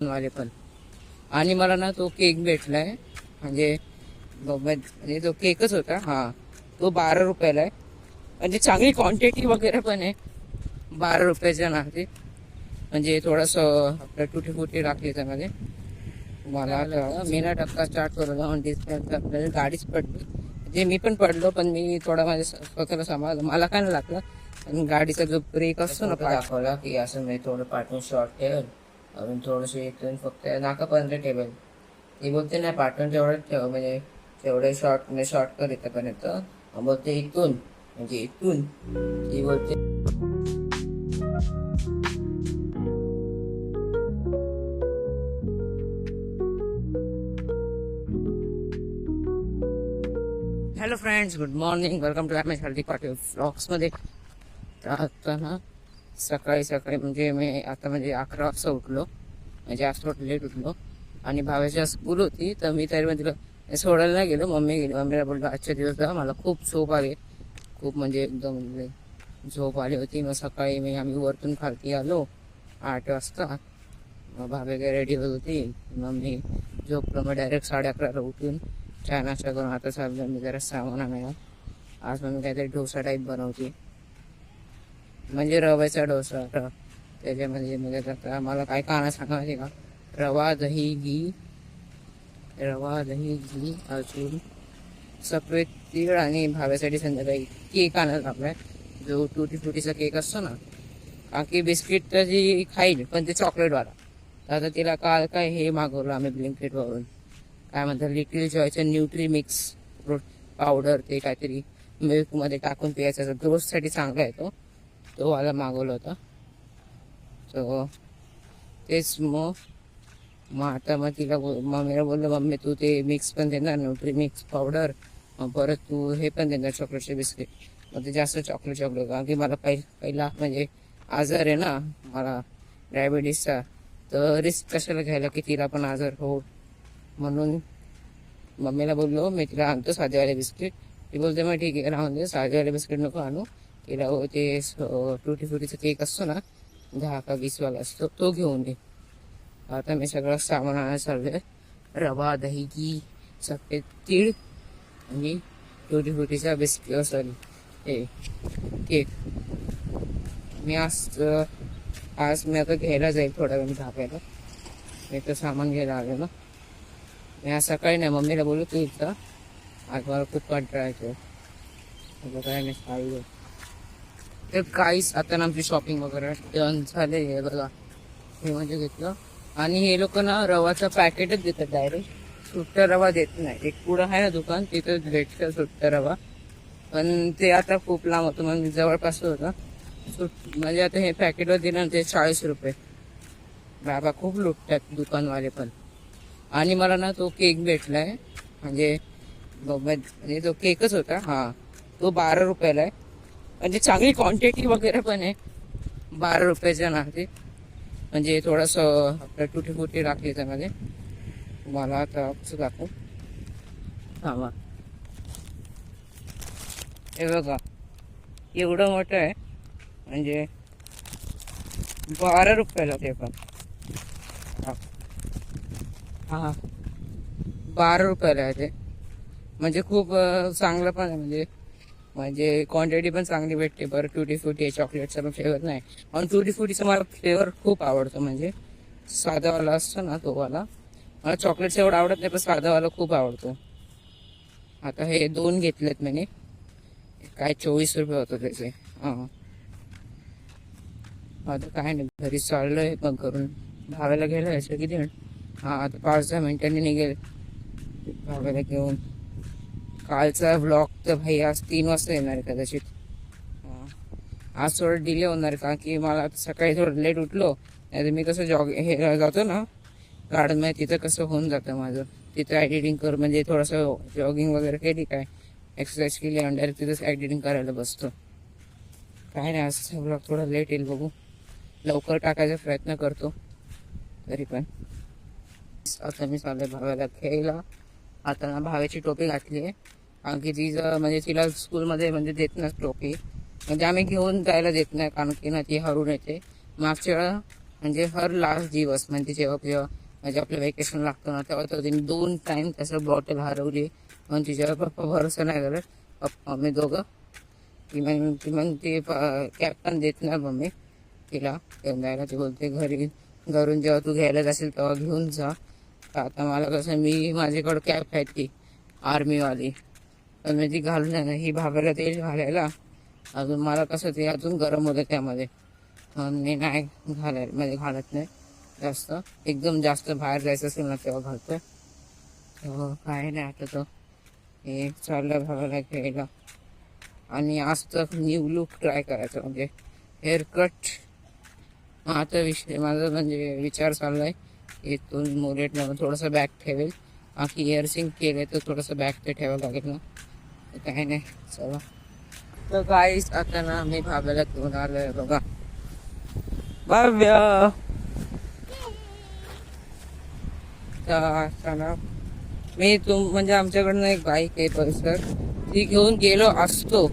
वाले पण. आणि मला ना तो केक भेटलाय, म्हणजे तो केकच होता. हा, तो 12 रुपयाला आहे. म्हणजे चांगली क्वांटिटी वगैरे पण आहे. 12 रुपयाच्या ना ते, म्हणजे थोडस आपलं तुटी फुटी टाकली त्यामध्ये. मला आता मी ना टक्का स्टार्ट करतो म्हणजे आपल्याला गाडीच पडली. म्हणजे मी पण पडलो, पण मी थोडा माझ्या स्वतःला सांभाळलं. मला काय नाही लागलं. आणि गाडीचा जो ब्रेक असतो ना, दाखवला की असं नाही, थोडं पाठवून शॉर्ट ठेवेल, अजून थोडंसं इथून फक्त नाकापर्यंत ठेवेल. ती बोलते नाही, पाठवून तेवढंच ठेव, म्हणजे तेवढे शॉर्ट कर इथपर्यंत. बोलते इथून, म्हणजे इथून ती बोलते. Hello friends, good morning, welcome to M H Haldi Patil व्लॉग्समध्ये. आता ना सकाळी सकाळी म्हणजे मी आता म्हणजे 11 वाजता उठलो, म्हणजे आज थोडं लेट उठलो. आणि भावाची स्कूल होती, तर मी तरी तिला सोडायला नाही गेलो. मम्मी गेली. मम्मीला बोललो आजच्या दिवस मला खूप झोप आली, खूप म्हणजे एकदम म्हणजे झोप आली होती. मग सकाळी आम्ही वरतून खालती आलो 8 वाजता. मग भावे काय रेडी होत होती. मग मी झोपलो. मग डायरेक्ट 11:30ला उठून चहा नाश्ता करून आता चाललो मी जरा सामान आणायला. आज मग मी काहीतरी डोसा टाईप बनवते, म्हणजे रव्याचा डोसा. त्याच्यामध्ये म्हणजे आता मला काय खाणं सांगायचे का, रवा दही घी अजून सफेद तीळ, आणि भाव्यासाठी संध्याकाळी केक आणायला लागलाय, जो टुटी फ्रुटीचा केक असतो ना. बाकी बिस्किट तर जी खाईल, पण ते चॉकलेटवाला. तर आता तिला काल काय हे मागवलं आम्ही ब्लिंकिट वरून, काय म्हणतात लिटिल जॉयचं न्यूट्री मिक्स पावडर, ते काहीतरी मिल्क मध्ये टाकून प्यायचं, दोस्तसाठी चांगला आहे तो वाला मागवला होता. तर तेच मग आता मग तिला मम्मीला बोललो, मम्मी तू ते मिक्स पण देणार, न्यूट्री मिक्स पावडर, परत तू हे पण देणार चॉकलेटचे बिस्किट. मग ते जास्त चॉकलेट कारण की मला पहिला म्हणजे आजार आहे ना मला, डायबिटीसचा. तर रिस्क कशाला घ्यायला की तिला पण आजार हो. म्हणून मम्मीला बोललो मी तिला आणतो साधेवाले बिस्किट. ती बोलते मग ठीक आहे, राहून दे, साधेवाले बिस्किट नको आणू. तिला ते टुटी फ्रुटीचा केक असतो ना, 10 का 20 वाला असतो, तो घेऊन ये. आता मी सगळं सामान आणायला चाललोय. रवा, दही, घी, सफेद तीळ आणि टुटी फ्रुटीचा बिस्किट, सॉरी हे केक. मी आज मी आता घ्यायला जाईल थोड्या वेळ ढाब्याला. मी तर सामान घ्यायला आलो ना. मी आज सकाळी नाही, मम्मीला बोलू तू इथं, आज मला खूप कंटाळा येतो. काय नाही काही. तर काहीच आता ना आमची शॉपिंग वगैरे डन झाले. हे बघा, हे म्हणजे घेतलं. आणि हे लोक ना रवाचा पॅकेटच देतात डायरेक्ट, सुट्टा रवा देत नाही. एक पुढं आहे ना दुकान, तिथं भेटतं सुट्टा रवा, पण ते आता खूप लांब होतं, मग जवळपास होतं. म्हणजे आता हे पॅकेटवर दिलं ते 40 रुपये. बाबा खूप लुटतात दुकानवाले पण. आणि मला ना तो केक भेटलाय, म्हणजे तो केकच होता. हा, तो 12 रुपयाला आहे. म्हणजे चांगली क्वांटिटी वगैरे पण आहे. 12 रुपयाच्या ना ते, म्हणजे थोडस आपलं तुटी फुटी टाकली त्यामध्ये. मला आता दाखवू, हा हे बघा, एवढं मोठं आहे, म्हणजे 12 रुपयाला ते पण. हा, 12 रुपयाला आहे ते. म्हणजे खूप चांगलं पण आहे, म्हणजे क्वांटिटी पण चांगली भेटते. बरं टुटी फ्रुटी आहे, चॉकलेटचा पण फ्लेवर नाही. आणि टुटी फ्रुटीचा मला फ्लेवर खूप आवडतो, म्हणजे साधावाला असतो ना तो वाला. मला चॉकलेटचा एवढं आवडत नाही, पण साधावाला खूप आवडतो. आता हे 2 घेतलेत मी, काय 24 रुपये होतं त्याचे. हा, आता काय नाही, घरी चाललोय मग करून भावाला घ्यायला यायचं किती मिनिट. हा, आता 5-10 मिनिटांनी निघेल भावाला घेऊन. कालचा व्लॉग तर भाई आज 3 वाजता येणार आहे कदाचित. आज थोडं डिले होणार, का की मला सकाळी थोडं लेट उठलो. नाही तर मी कसं हे जातो ना गार्डन मध्ये, तिथं कसं होऊन जातं माझं. तिथं एडिटिंग कर, म्हणजे थोडंसं जॉगिंग वगैरे केली, काय एक्सरसाइज केली, आणि डायरेक्ट तिथंच एडिटिंग करायला बसतो. काय नाही, आज व्लॉग थोडा लेट येईल, बघू. लवकर टाकायचा प्रयत्न करतो तरी पण. आता मी चाललोय भावाला घ्यायला. आता ना भावाची टोपी घातली आहे, कारण की म्हणजे तिला स्कूलमध्ये म्हणजे देत नाही टोपी, म्हणजे आम्ही घेऊन जायला देत नाही, कारण की ना ती हरून येते. मागच्या वेळा म्हणजे हर लास्ट दिवस म्हणजे जेव्हा जेव्हा म्हणजे आपलं वेकेशन लागतं ना तेव्हा तर तिने 2 टाइम त्याचं बॉटल हरवली. मग तिच्यावर पप्पा भरोसा नाही करत. पप्पा आम्ही दोघं ती मग ती कॅब पण देत नाही मम्मी तिला घेऊन जायला. ती बोलते घरून जेव्हा तू घ्यायला जाशील तेव्हा घेऊन जा. तर आता मला कसं माझ्याकडं कॅब आहे ती आर्मीवाली, पण मी ती घालून आहे ना ही भागायला तेल घालायला अजून मला कसं ते अजून गरम होतं त्यामध्ये. म्हणून मी नाही घालायला म्हणजे घालत नाही जास्त. एकदम जास्त बाहेर जायचं असेल ना तेव्हा घालतोय. काय नाही आता तो हे चाललं भागायला घ्यायला. आणि आज तर न्यू लुक ट्राय करायचा म्हणजे हेअरकट. आता विषय माझा म्हणजे विचार चाललाय इथून मोरेट थोडंसं बॅक ठेवेल. बाकी इयरसिंग केले तर थोडंसं बॅक ते ठेवावं लागेल ना. काही नाही चला. तर काहीच आता ना मी भाव्याला घेऊन आलोय बघा. भाव्य तर आता ना मी म्हणजे आमच्याकडनं एक बाईक आहे पल्सर ती घेऊन गेलो असतो,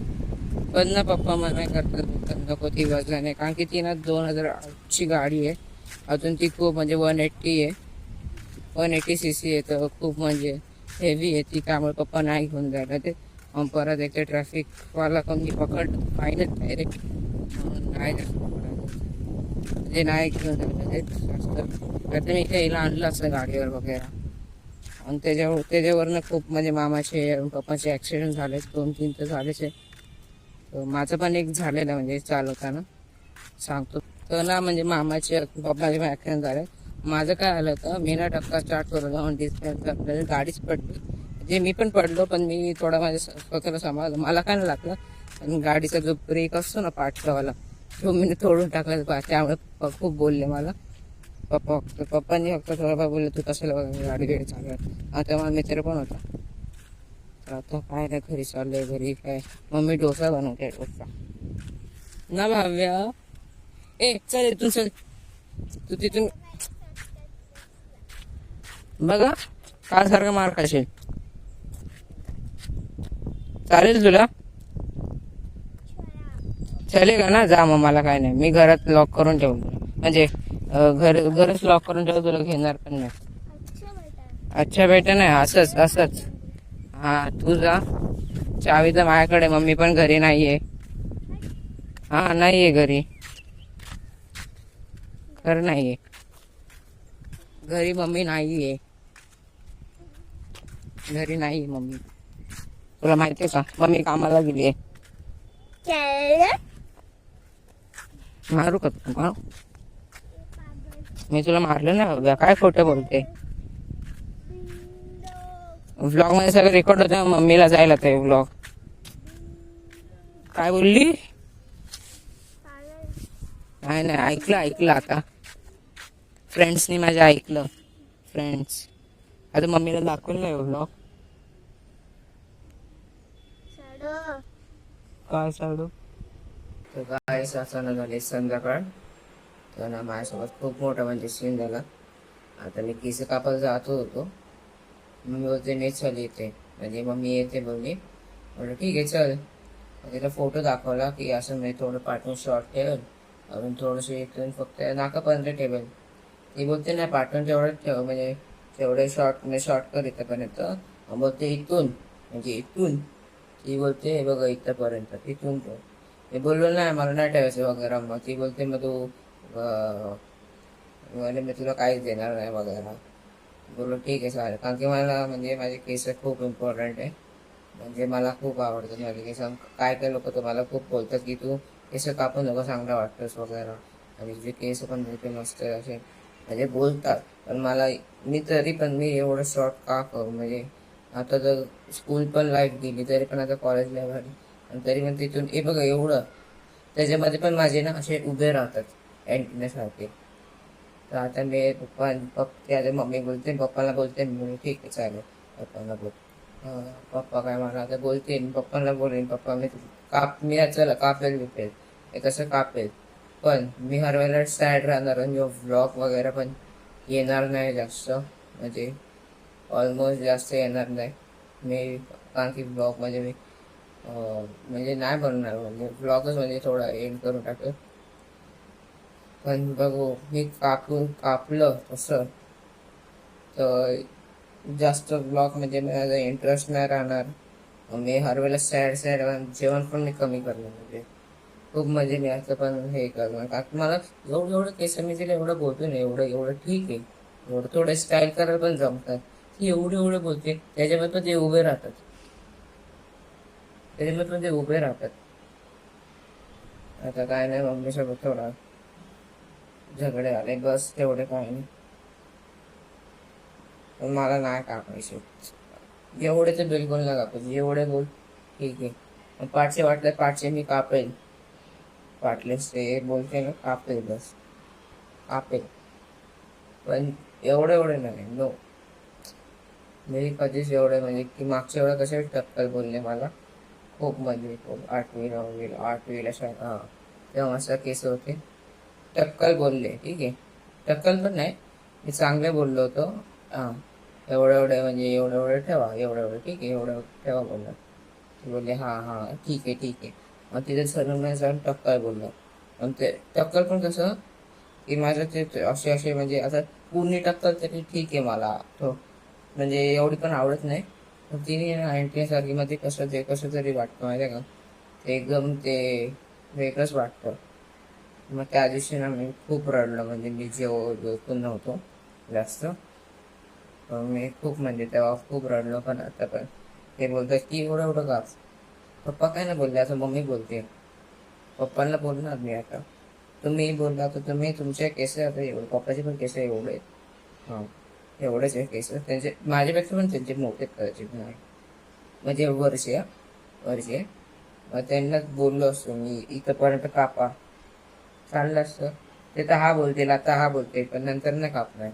पण ना पप्पा मला करतात नको ती वजन आहे. कारण की ती ना 2008ची गाडी आहे. अजून ती खूप म्हणजे 180 आहे तर खूप म्हणजे हेवी आहे ती. त्यामुळे पप्पा नाही घेऊन जायला ते. परत एक ट्रॅफिकवाला कोणी पकड फाईनच नाही रे. नाही म्हणजे नाही घेऊन जायला ते जास्त. आता मी त्याला आणलं असं गाडीवर वगैरे. आणि त्याच्यावरनं खूप म्हणजे मामाचे पप्पाचे ॲक्सिडेंट झाले 2-3 तर झालेच आहे. माझं पण एक झालेलं म्हणजे चालवताना सांगतो. तर ना म्हणजे मामाचे पप्पाचे ॲक्सिडेंट झाले. माझं काय आलं होतं मी ना टक्का स्टार्ट करून जाऊन डिस्प्ले गाडीच पडली. म्हणजे मी पण पडलो पण मी थोडा माझ्या स्वतःला सांभाळलं. मला काय नाही लागलं. आणि गाडीचा जो ब्रेक असतो ना पाठवाला तो मी तोडून टाकला. त्यामुळे पप्पा खूप बोलले मला. पप्पांनी फक्त थोडंफार बोलले तू कशाला गाडी चालवत. आता मला मित्र पण होता. तर आता काय नाही घरी चाललंय. घरी काय मम्मी डोसा बनवते. डोसा ना भाव्या ए चल इथून चल. तू तिथून बघा काल सारखं मार खाशील. चालेल तुला चालेल का ना जा. मग मला काय नाही मी घरात लॉक करून ठेवतो म्हणजे घरच लॉक करून ठेवतो. तुला घेणार पण नाही. अच्छा बेटा नाही असंच असंच. हा तू जा. चावी तर माझ्याकडे. मम्मी पण घरी नाहीये. हा नाहीये घरी. खरं नाहीये घरी. मम्मी नाहीये घरी. नाही मम्मी. तुला माहितीये का मम्मी कामाला गेलीये. मारू का तुला मारू. मी तुला मारलं नाही बाबा. काय खोटं बोलते. व्लॉग मध्ये सगळं रेकॉर्ड होतं. मम्मीला जायला ते व्लॉग. काय बोलली. नाही नाही ऐकलं आता. फ्रेंड्सनी माझ्या ऐकलं. फ्रेंड्स आता मम्मीला दाखवलं नाही व्लॉग. काय साडू. तर काय असं झाले संध्याकाळ. तर ना माझ्यासोबत खूप मोठा म्हणजे सीन झाला. आता मी केस कापायला जात होतो. मम्मी बोलते नाही चल येते. म्हणजे मम्मी येते बोलली. म्हटलं ठीक आहे चल. तिला फोटो दाखवला की असं मी थोडं पाठवून शॉर्ट ठेवेल अजून थोडंसं इथून फक्त नाकापर्यंत ठेवेल. ती बोलते नाही पाठवून तेवढंच ठेव म्हणजे तेवढे शॉर्ट कर इथंपर्यंत. बोलते इथून म्हणजे इथून. ती बोलते हे बघा इथंपर्यंत इथून ठेव. मी बोललो नाही मला नाही ठेवायचं वगैरे. मग ती बोलते मग तू म्हणजे मी तुला काहीच देणार नाही वगैरे. बोललो ठीक आहे चालेल. कारण की मला म्हणजे माझे केस खूप इम्पॉर्टंट आहे. म्हणजे मला खूप आवडतं माझे केस. काय काय लोक तर मला खूप बोलतात की तू केस कापून नको चांगला वाटतोस वगैरे. आणि तुझे केस पण मोठे मस्त असे म्हणजे बोलतात. पण मला तरी पण मी एवढं शॉर्ट का करू. म्हणजे आता तर स्कूल पण लाईफ गेली तरी पण आता कॉलेज लाईफ आली आणि तरी पण तिथून हे बघा एवढं त्याच्यामध्ये पण माझे ना असे उभे राहतात अँटिनासारखे. तर आता मी आता मम्मी बोलते पप्पाला बोलते मी ठीक आहे चालेल. पप्पाला बोल पप्पा काय मला आता बोलते. पप्पाला बोलेन पप्पा मी चला कापेल बिपेल हे कसं कापेल. पण मी हर वेळेला सॅड राहणार आणि व्लॉग वगैरे पण येणार नाही जास्त. म्हणजे ऑलमोस्ट जास्त येणार नाही मी. कारण की ब्लॉग म्हणजे मी म्हणजे नाही बनवणार. म्हणजे ब्लॉगच म्हणजे थोडा एंड करून टाकतो. पण बघू मी कापलं तसं तर जास्त ब्लॉग मध्ये माझा इंटरेस्ट नाही राहणार. मी हर वेळेला सॅड सॅड जेवण पण मी कमी करणार म्हणजे खूप म्हणजे मी असं पण हे करणार कारण मला एवढं एवढं केस मी तिला एवढं बोलतो ना एवढं एवढं ठीक आहे. एवढं थोडं स्टाईल करायला पण जमतात. ती एवढे एवढे बोलते त्याच्यामध्ये पण ते उभे राहतात. त्याच्यामध्ये पण ते उभे राहतात. आता काय नाही मम्मी सोबत थोडा झगडे आले बस तेवढे काय नाही. पण मला नाही कापायचे. एवढे तर बिलकुल नाही कापायचे. एवढे बोल ठीक आहे. मग पाठचे वाटले पाठचे मी कापेल. वाटलेच ते बोलते ना कापेल बस कापेल. पण एवढे एवढे नाही नो. मी कधीच एवढे म्हणजे की मागच्या वेळा कसे टक्कल बोलले मला खूप म्हणजे खूप 8वी 9वीला 8वीला हा तेव्हा मस्त केस होते. टक्कल बोलले ठीक आहे. टक्कल पण नाही मी चांगले बोललो होतो. हा एवढं एवढं म्हणजे एवढं एवढं ठेवा एवढं एवढं ठीक आहे एवढं ठेवा बोलला. ते बोलले हा हा ठीक आहे ठीक आहे. मग तिथे सर जाऊन टक्कल बोललो. मग ते टक्कल पण कसं की माझं ते असे असे म्हणजे आता पूर्ण टक्कल तरी ठीक आहे मला तो म्हणजे एवढी पण आवडत नाही. पण तिने अँटी सारखी मध्ये कसं तरी वाटतं माहिती आहे का ते एकदम ते वेगळंच वाटतं. मग त्या दिवशी ना मी खूप रडलो म्हणजे मी जेवण नव्हतो जास्त. मी खूप म्हणजे तेव्हा खूप रडलो पण आता पण ते बोलतात की एवढं एवढं का पप्पा काय नाही बोलले असं मम्मी बोलते. पप्पांना बोलणार मी आता तुम्ही बोलला तर तुम्ही तुमचे केस आता एवढे पप्पाचे पण केस एवढे आहेत. हा एवढेच आहे केस त्यांचे माझ्यापेक्षा पण त्यांचे मोठे कदाचित नाही म्हणजे वर्षे मग त्यांनाच बोललो असतो मी इथंपर्यंत कापा चाललं असतं. ते तर हा बोलतील आता हा बोलते पण नंतर नाही कापणार.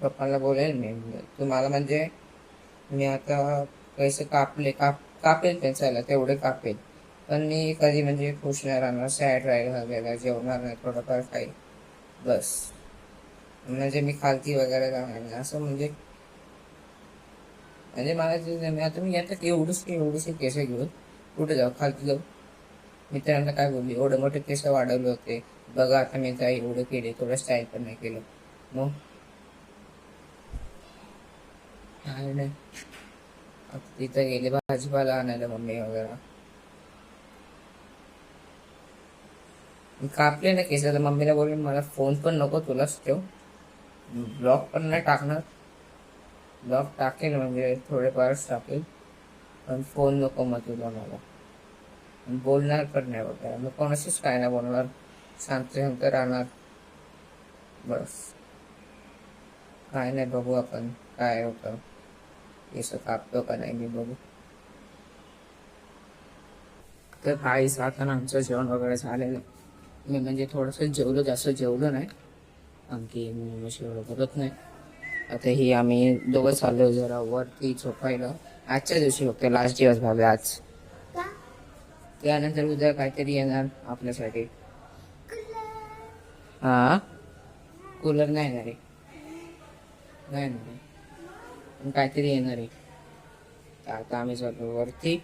पप्पाला बोलेल मी तुम्हाला म्हणजे मी आता पैसे कापेल पेन्सायला तेवढे कापेल. पण मी कधी म्हणजे खुश नाही राहणार सॅड राहायला वगैरे जेवणार नाही थोडंफार काही बस. म्हणजे मी खालती वगैरे जाणार नाही असं म्हणजे म्हणजे मला ते आता मी आता एवढीशी केस घेऊन कुठे जाऊ खालती जाऊ. मित्रांना काय बोलली एवढे मोठे केस वाढवले होते बघा आता मी काय एवढं केले थोडं स्टाईल पण नाही केलं. मग काय नाही आता तिथं गेले भाजीपाला आणायला मम्मी वगैरे कापले ना केस तर मम्मीला बोलले मला फोन पण नको तुलाच ठेव. ब्लॉग पण नाही टाकणार. ब्लॉग टाकेल म्हणजे थोडेफारच टाकेल पण फोन नको मग तुला मला बोलणार पण नाही वगैरे मग कोणाशीच काय नाही बोलणार शांत शांत राहणार बस. काय नाही बघू आपण काय होतं केस कापतो का नाही मी बघू. तर काहीच आता आमचं जेवण वगैरे झालेलं. मी म्हणजे थोडंसं जेवलो जास्त जेवलो नाही आणखी मी एवढं बोलत नाही. आता ही आम्ही दोघं चाललो जरा वरती झोपायला आजच्या दिवशी फक्त लास्ट दिवस झाले आज. त्यानंतर उद्या काहीतरी येणार आपल्यासाठी. हा कूलर नाही येणार आहे नाही नाही पण काहीतरी येणार आहे. आता आम्ही चाललो वरती.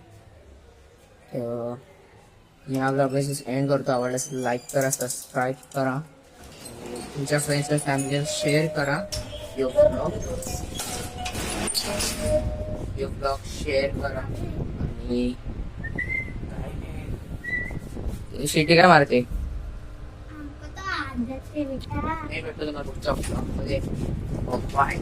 मी आपला अभ्यास एंड करतो. आवडल्यास लाईक करा सबस्क्राईब करा तुमच्या फ्रेंड्स आणि फॅमिलीला शेअर करा. यो ब्लॉग शेअर करा आणि शिटी काय मारते मी भेटतो तुम्हाला पुढच्या ब्लॉग मध्ये. बाय.